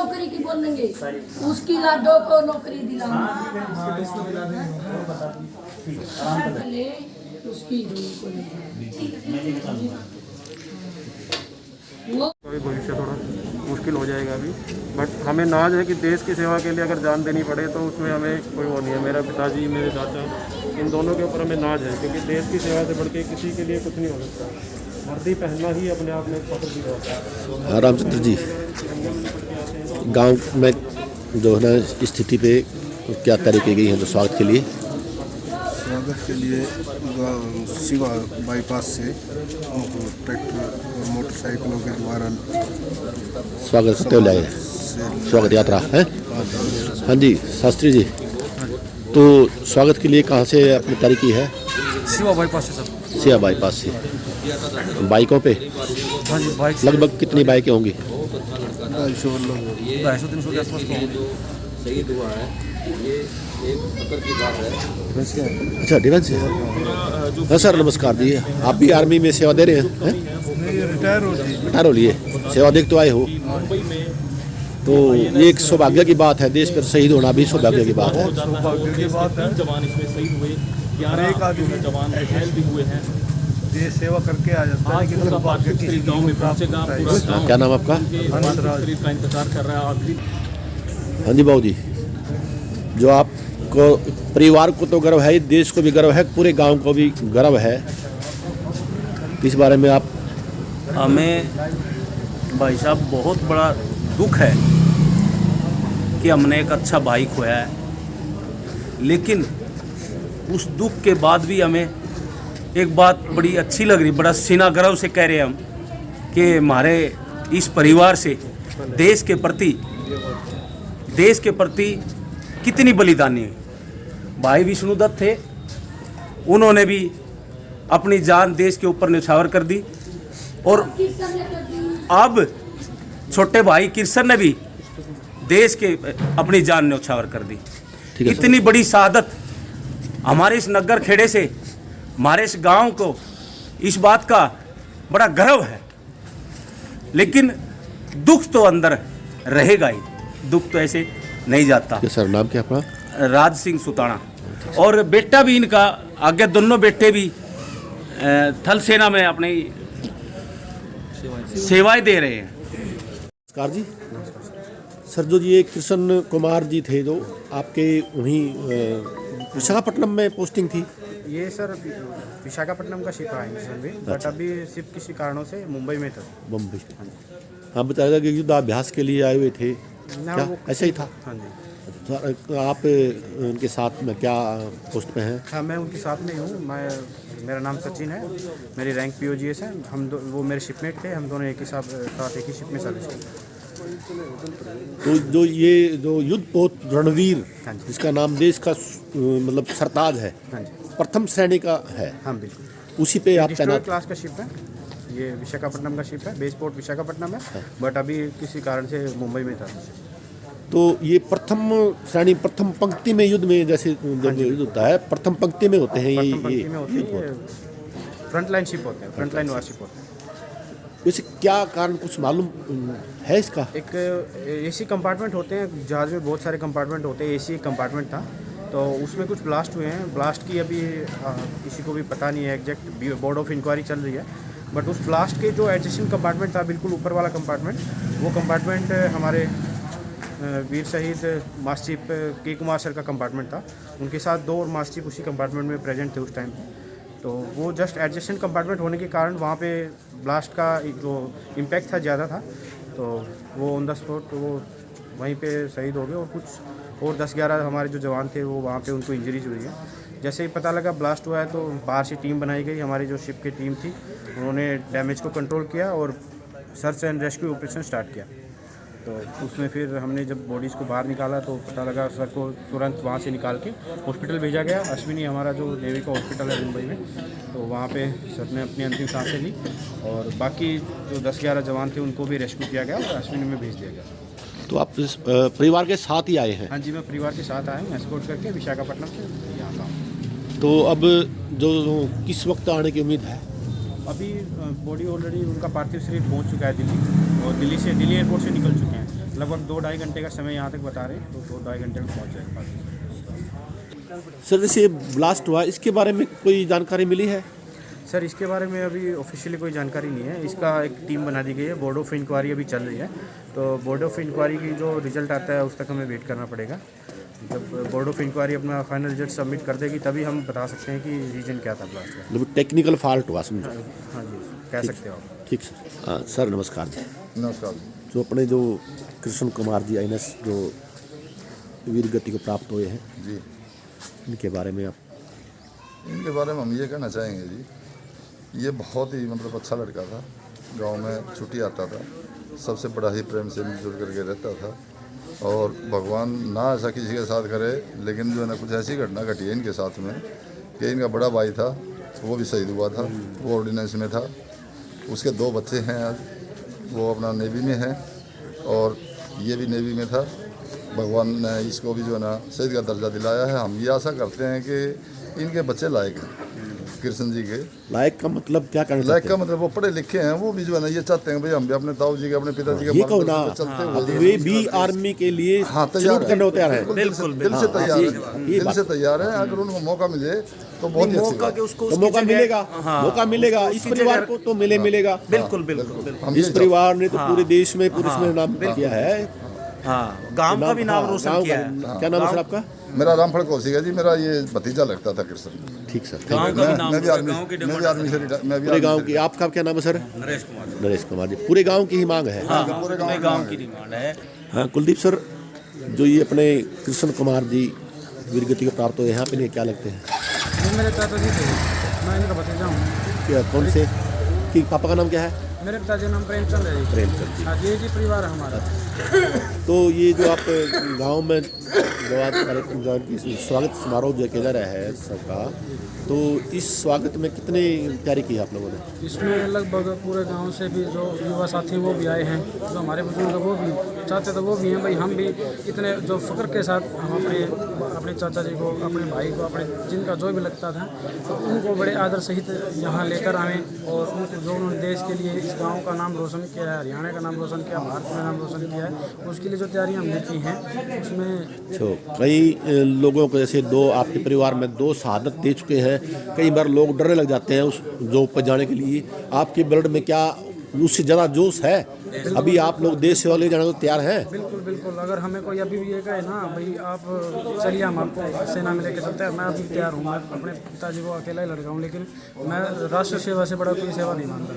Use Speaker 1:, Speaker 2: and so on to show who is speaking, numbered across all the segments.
Speaker 1: नौकरी की बोलेंगे, उसकी लाडो को नौकरी दिलाऊंगा। उसकी
Speaker 2: भविष्य थोड़ा मुश्किल हो जाएगा अभी, बट हमें नाज है कि देश की सेवा के लिए अगर जान देनी पड़े तो उसमें हमें कोई वो नहीं है। मेरा पिताजी, मेरे चाचा, इन दोनों के ऊपर हमें नाज है, क्योंकि देश की सेवा से बढ़ के किसी के लिए कुछ नहीं हो सकता। वर्दी पहनना ही अपने आप में फख्र की बात है।
Speaker 3: रामचंद्र जी, गांव में जो है ना स्थिति पे क्या तैयारी की गई है तो स्वागत के लिए?
Speaker 4: स्वागत के लिए शिवा बाईपास से ट्रैक्टर और मोटरसाइकिलों के द्वारा
Speaker 3: स्वागत करते हुए लाए स्वागत यात्रा है। हाँ जी शास्त्री जी, तो स्वागत के लिए कहाँ से अपनी तैयारी की है?
Speaker 5: शिवा बाईपास से सर।
Speaker 3: शिवा बाईपास से बाइकों पे?
Speaker 5: हाँ जी, बाइक
Speaker 3: लगभग कितनी बाइकें होंगी?
Speaker 5: 250-300 के आसपास तो
Speaker 6: सही दुआ है। ये एक फकर की बात है।
Speaker 3: अच्छा, डिफेंस से? हाँ सर, नमस्कार जी। आप भी आर्मी में सेवा दे रहे हैं? रिटायर हो लिए, सेवा देख तो आए हो। तो ये एक सौभाग्य की बात है, देश पर शहीद होना भी सौभाग्य की बात है।
Speaker 7: सौभाग्य की बात है। जवान इसमें शहीद हुए, 11 जवान घायल भी हुए हैं। ये सेवा करके आ जाता है, लेकिन सौभाग्य की गांव में पहुंचेगा।
Speaker 3: क्या नाम आपका?
Speaker 7: का इंतजार कर रहा है आखिरी।
Speaker 3: हाँ जी बाबू जी, जो आपको परिवार को तो गर्व है, देश को भी गर्व है, पूरे गांव को भी गर्व है, इस बारे में आप?
Speaker 5: हमें भाई साहब बहुत बड़ा दुख है कि हमने एक अच्छा भाई खोया है, लेकिन उस दुख के बाद भी हमें एक बात बड़ी अच्छी लग रही, बड़ा सीना गर्व से कह रहे हैं हम कि हमारे इस परिवार से देश के प्रति कितनी बलिदानी है। भाई विष्णुदत्त थे, उन्होंने भी अपनी जान देश के ऊपर न्यौछावर कर दी, और अब छोटे भाई किशन ने भी देश के अपनी जान न्यौछावर कर दी। इतनी बड़ी शहादत हमारे इस नगर खेड़े से, हमारे इस गांव को इस बात का बड़ा गर्व है, लेकिन दुख तो अंदर रहेगा ही, दुख तो ऐसे नहीं जाता।
Speaker 3: सर नाम क्या आपका?
Speaker 5: राज सिंह सुताना, और बेटा भी इनका, आगे दोनों बेटे भी थल सेना में अपनी सेवाएं दे रहे हैं।
Speaker 3: नमस्कार जी। सर, जो ये कृष्ण कुमार जी थे, जो आपके वहीं विशाखापट्टनम में पोस्टिंग थी?
Speaker 8: ये सर विशाखापट्टनम का शिप है मिशन भी, बट अभी शिप किसी कारणों से मुंबई में था।
Speaker 3: मुंबई। हाँ, बताया कि युद्धाभ्यास के लिए आए हुए थे क्या? ऐसा ही था? हाँ जी। तो आप उनके साथ में क्या पोस्ट पे हैं?
Speaker 8: हाँ, मैं उनके साथ में हूँ। मेरा नाम सचिन है, मेरी रैंक POGS है। वो मेरे शिपमेट थे, हम दोनों एक ही साथ एक ही शिप में सर्विस की।
Speaker 3: तो जो युद्ध पोत रणवीर, जिसका नाम देश का मतलब सरताज है, प्रथम श्रेणी का है।
Speaker 8: हाँ बिल्कुल,
Speaker 3: उसी पे आप तैनात?
Speaker 8: क्लास का शिप है ये, विशाखापट्टनम का शिप है, बेस पोर्ट विशाखापट्टनम है, बट अभी किसी कारण से मुंबई में था।
Speaker 3: तो ये प्रथम श्रेणी, प्रथम पंक्ति में युद्ध में, जैसे जब युद्ध होता है प्रथम पंक्ति में होते हैं, ये
Speaker 8: फ्रंटलाइन शिप होते हैं, फ्रंटलाइन वारशिप होते हैं।
Speaker 3: वैसे क्या कारण कुछ मालूम है इसका?
Speaker 8: एक AC कंपार्टमेंट होते हैं, जहाज में बहुत सारे कंपार्टमेंट होते हैं, AC कंपार्टमेंट था, तो उसमें कुछ ब्लास्ट हुए हैं। ब्लास्ट की अभी किसी को भी पता नहीं है एग्जैक्ट, बोर्ड ऑफ इंक्वायरी चल रही है, बट उस ब्लास्ट के जो एडजेसेंट कंपार्टमेंट था, बिल्कुल ऊपर वाला कंपार्टमेंट, वो कंपार्टमेंट हमारे वीर शहीद मास्टर चीफ के कुमार सर का कंपार्टमेंट था। उनके साथ 2 और मास्टर चीफ उसी कंपार्टमेंट में प्रेजेंट थे उस टाइम पे। तो वो जस्ट एडजेसेंट कंपार्टमेंट होने के कारण वहाँ पे ब्लास्ट का जो इम्पैक्ट था ज़्यादा था, तो वो ऑन द स्पॉट वो वहीं पे शहीद हो गए, और कुछ और 10-11 हमारे जो जवान थे वो वहाँ पे उनको इंजरीज हुई है। जैसे ही पता लगा ब्लास्ट हुआ है, तो बाहर से टीम बनाई गई, हमारी जो शिप की टीम थी, उन्होंने डैमेज को कंट्रोल किया और search and rescue operation start किया। तो उसमें फिर हमने जब बॉडीज़ को बाहर निकाला तो पता लगा सर को तुरंत वहाँ से निकाल के हॉस्पिटल भेजा गया। अश्विनी हमारा जो नेवी का हॉस्पिटल है मुंबई में, तो वहाँ पे सर ने अपनी अंतिम सांसें ली, और बाकी जो 10-11 जवान थे उनको भी रेस्क्यू किया गया और अश्विनी में भेज दिया गया।
Speaker 3: तो आप परिवार के साथ ही आए हैं?
Speaker 8: हाँ जी, मैं परिवार के साथ आया हूँ, एस्कॉर्ट करके विशाखापट्टनम से यहाँ का।
Speaker 3: तो अब जो किस वक्त आने की उम्मीद है?
Speaker 8: अभी बॉडी ऑलरेडी उनका पार्थिव शरीर पहुंच चुका है दिल्ली, और दिल्ली एयरपोर्ट से निकल चुके हैं। लगभग 2-2.5 घंटे का समय यहाँ तक बता रहे हैं, तो 2-2.5 घंटे में पहुँच जाएगा।
Speaker 3: सर जैसे ब्लास्ट हुआ इसके बारे में कोई जानकारी मिली है?
Speaker 8: सर इसके बारे में अभी ऑफिशियली कोई जानकारी नहीं है। इसका एक टीम बना दी गई है, बोर्ड ऑफ इंक्वायरी अभी चल रही है, तो बोर्ड ऑफ इंक्वायरी की जो रिजल्ट आता है उस तक हमें वेट करना पड़ेगा। जब बोर्ड ऑफ इंक्वायरी अपना फाइनल रिजल्ट सबमिट कर देगी तभी हम बता सकते हैं कि रीजन क्या था ब्लास्ट का।
Speaker 3: मतलब टेक्निकल फॉल्ट हुआ समझो।
Speaker 8: हाँ जी, कह सकते हो आप।
Speaker 3: ठीक सर। सर नमस्कार जी।
Speaker 4: नमस्कार।
Speaker 3: जो अपने जो कृष्ण कुमार जी INS जो वीर गति को प्राप्त हुए हैं
Speaker 9: जी,
Speaker 3: इनके बारे में आप?
Speaker 9: इनके बारे में हम ये कहना चाहेंगे जी, ये बहुत ही मतलब अच्छा लड़का था। गांव में छुट्टी आता था, सबसे बड़ा ही प्रेम से मिलजुल करके रहता था, और भगवान ना ऐसा किसी के साथ करे, लेकिन जो है ना कुछ ऐसी घटना घटी है इनके साथ में कि इनका बड़ा भाई था वो भी शहीद हुआ था, वो ऑर्डिनेंस में था। उसके 2 बच्चे हैं आज, वो अपना नेवी में है और ये भी नेवी में था। भगवान ने इसको भी जो है ना शहीद का दर्जा दिलाया है। हम ये आशा करते हैं कि इनके बच्चे लायक हैं, कृष्ण जी के।
Speaker 3: लायक का मतलब क्या करना
Speaker 9: लायक
Speaker 3: चाहते
Speaker 9: का मतलब वो पढ़े लिखे हैं, वो भी जो है ना ये चाहते हैं भाई हम भी अपने ताऊ जी के, अपने पिताजी के
Speaker 3: हैं? ये कहो ना,
Speaker 9: मार्गदर्शन पे चलते
Speaker 3: अब
Speaker 9: हुए
Speaker 3: वे भी आर्मी के लिए
Speaker 9: हाँ तैयार
Speaker 3: सैल्यूट करने को तैयार है।
Speaker 9: बिल्कुल दिल से तैयार है, दिल से तैयार है। अगर उनको मौका मिले तो बहुत ही अच्छी बात है।
Speaker 3: तो मौका मिलेगा, मौका मिलेगा इस परिवार को तो मिलेगा।
Speaker 5: बिल्कुल बिल्कुल।
Speaker 9: हम
Speaker 3: इस
Speaker 9: ये
Speaker 3: परिवार ने तो पूरे देश में पुलिस में नाम किया है।
Speaker 5: हाँ, गांव का भी नाम रोशन किया है।
Speaker 3: क्या नाम है सर आपका?
Speaker 9: मेरा रामफल कौशिक है जी, मेरा ये भतीजा लगता था कृष्ण।
Speaker 3: ठीक सर।
Speaker 5: गांव का भी नाम,
Speaker 9: मैं भी आर्मी से
Speaker 3: पूरे गांव की, आपका क्या नाम है सर? नरेश कुमार जी। पूरे गांव की ही मांग है।
Speaker 9: पूरे
Speaker 5: गांव की डिमांड है।
Speaker 3: हाँ कुलदीप सर, जो ये अपने कृष्ण कुमार जी वीरगति को प्राप्त हुए यहाँ पे नहीं क्या लगते हैं?
Speaker 8: मेरे चाचा जी थे, मैं इनका भतीजा हूँ।
Speaker 3: क्या कौन से कि पापा का नाम क्या है?
Speaker 8: मेरे पिताजी का नाम प्रेमचंद है।
Speaker 3: प्रेमचंद जी।
Speaker 8: हाँ, ये जी परिवार है हमारा।
Speaker 3: तो ये जो आप गांव में स्वागत समारोह जो किया जा रहा है सबका, तो इस स्वागत में कितने तैयारी की है आप लोगों ने?
Speaker 8: इसमें लगभग पूरे गांव से भी जो युवा साथी वो भी आए हैं, जो हमारे बुजुर्ग वो भी चाहते थे वो भी हैं। भाई हम भी इतने जो फ़क्र के साथ हम अपने चाचा जी को, अपने भाई को, अपने जिनका जो भी लगता था तो उनको बड़े आदर सहित यहाँ लेकर आएँ, और उनको जो उन्होंने देश के लिए इस गाँव का नाम रोशन किया है, हरियाणा का नाम रोशन किया, भारत में नाम रोशन किया है, उसके लिए जो तैयारियाँ हमने की हैं उसमें
Speaker 3: कई लोगों को, जैसे 2 आपके परिवार में 2 शहादत दे चुके हैं, कई बार लोग डरने लग जाते हैं उस जॉब पर जाने के लिए। आपके ब्लड में क्या उससे ज़्यादा जोश है? अभी आप लोग देश सेवा ले जाने को तैयार हैं?
Speaker 8: बिल्कुल बिल्कुल। अगर हमें कोई अभी भी ये कहे ना भाई आप चलिए हम आपको सेना में लेके चलते हैं, मैं अभी तैयार हूँ। मैं अपने पिताजी को अकेला ही लड़का हूँ, लेकिन मैं राष्ट्र सेवा से बड़ा कोई सेवा नहीं मानता।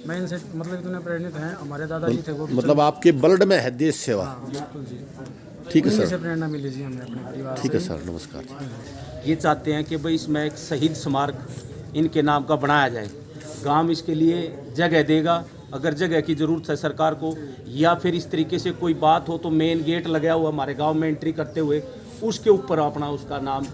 Speaker 8: मैं इनसे मतलब इतने प्रेरित हैं, हमारे दादाजी थे वो।
Speaker 3: मतलब आपके ब्लड में है देश सेवा?
Speaker 8: बिल्कुल जी।
Speaker 3: ठीक है
Speaker 8: इन्हीं
Speaker 3: सर।
Speaker 8: से प्रेरणा मिली जी हमें अपने परिवार
Speaker 3: ठीक है
Speaker 8: से।
Speaker 3: सर, नमस्कार।
Speaker 5: ये चाहते हैं कि भाई इसमें एक शहीद स्मारक इनके नाम का बनाया जाए। गांव इसके लिए जगह देगा, अगर जगह की ज़रूरत है सरकार को, या फिर इस तरीके से कोई बात हो तो मेन गेट लगा हुआ हमारे गांव में एंट्री करते हुए उसके ऊपर अपना उसका नाम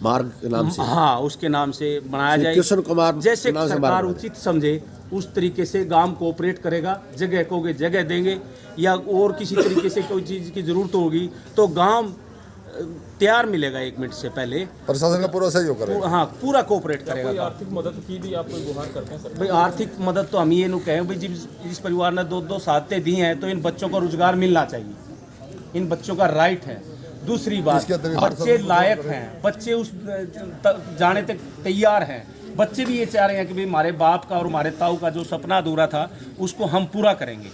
Speaker 3: मार्ग के नाम से,
Speaker 5: हाँ उसके नाम से बनाया जाए।
Speaker 3: कृष्ण कुमार
Speaker 5: जैसे
Speaker 3: नाम से
Speaker 5: सरकार
Speaker 3: मार्ग
Speaker 5: उचित समझे उस तरीके से गांव कोऑपरेट करेगा। जगह कोगे जगह देंगे, या और किसी तरीके से कोई चीज़ की ज़रूरत होगी तो गांव तैयार मिलेगा 1 मिनट से पहले।
Speaker 9: प्रशासन का पूरा सहयोग करेगा।
Speaker 5: हाँ पूरा कोऑपरेट करेगा।
Speaker 7: आर्थिक मदद की भी आप गुहार करते हैं सर?
Speaker 5: भाई आर्थिक मदद तो हम ये नु कहें भाई, जिस परिवार ने 2-2 शहादतें दी हैं तो इन बच्चों को रोजगार मिलना चाहिए, इन बच्चों का राइट है। दूसरी बात, बच्चे लायक हैं, बच्चे उस जाने तक तैयार हैं। बच्चे भी ये चाह रहे हैं कि भाई हमारे बाप का और हमारे ताऊ का जो सपना अधूरा था उसको हम पूरा करेंगे।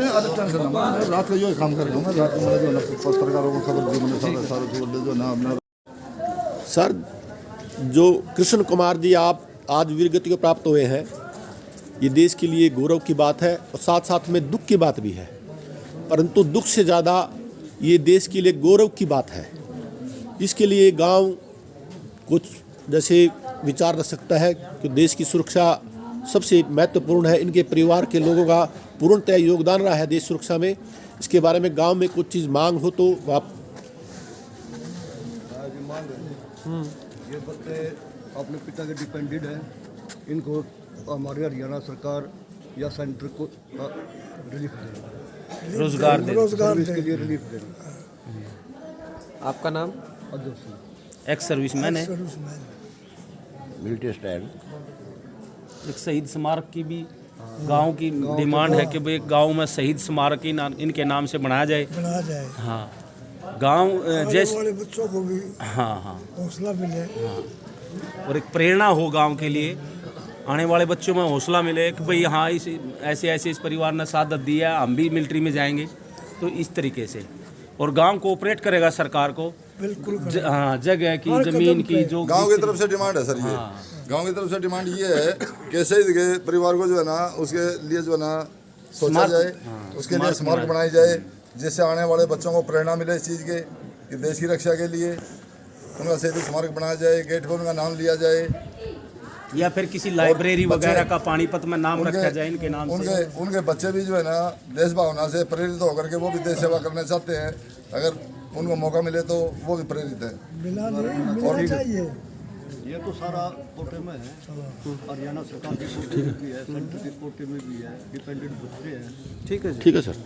Speaker 9: रात का जो काम करेगा मैं रात में जो पत्रकारों को खबर दी, मैंने सारे जो ना अपना।
Speaker 3: सर, जो कृष्ण कुमार जी आप आज वीरगति को प्राप्त हुए हैं, ये देश के लिए गौरव की बात है और साथ साथ में दुख की बात भी है, परंतु दुख से ज़्यादा ये देश के लिए गौरव की बात है। इसके लिए गांव कुछ जैसे विचार रख सकता है कि देश की सुरक्षा सबसे महत्वपूर्ण है। इनके परिवार के लोगों का पूर्णतः योगदान रहा है देश सुरक्षा में। इसके बारे में गांव में कुछ चीज़ मांग हो तो आप।
Speaker 4: ये बच्चे अपने पिता के डिपेंडेंट हैं, इनको हमारी हरियाणा सरकार या सेंटर को रिलीफ देना,
Speaker 5: रोजगार
Speaker 4: के लिए रिलीफ देना।
Speaker 6: आपका नाम?
Speaker 4: अजय सिंह,
Speaker 5: एक्स सर्विसमैन है।
Speaker 3: मिलिट्री स्टैंड
Speaker 5: एक शहीद स्मारक की भी गांव की डिमांड है कि भाई गांव में शहीद स्मारक इनके नाम से बनाया जाए। हाँ, गांव जैसे
Speaker 10: वाले बच्चों को भी
Speaker 5: हाँ
Speaker 10: हौसला मिले।
Speaker 5: और एक प्रेरणा हो गांव के लिए, आने वाले बच्चों में हौसला मिले कि भाई हाँ ऐसे ऐसे इस परिवार ने साथ दिया, हम भी मिलिट्री में जाएंगे। तो इस तरीके से और गांव कोऑपरेट करेगा सरकार को,
Speaker 10: बिल्कुल
Speaker 5: हाँ, जगह की, जमीन की, जो
Speaker 9: गांव की तरफ से डिमांड है सर ये। गांव की तरफ से डिमांड ये है कि शहीद के परिवार को जो है ना उसके लिए जो है ना सोचा जाए, उसके लिए स्मारक बनाई जाए, जिससे आने वाले बच्चों को प्रेरणा मिले इस चीज़ के कि देश की रक्षा के लिए उनका शहीद स्मारक बनाया जाए, गेट पर उनका नाम लिया जाए,
Speaker 5: या फिर किसी लाइब्रेरी वगैरह का पानीपत में नाम रखा जाए इनके नाम से।
Speaker 9: उनके बच्चे भी जो है ना देश भावना से प्रेरित होकर के वो भी देश सेवा करना चाहते हैं। अगर उनको मौका मिले तो वो भी प्रेरित है।
Speaker 10: मिलना चाहिए।
Speaker 4: ये तो सारा कोटे में है, हरियाणा सरकार की कोटे में भी है, सेंटर की कोटे में भी है, डिपेंडेंट बच्चे हैं।
Speaker 3: ठीक है सर।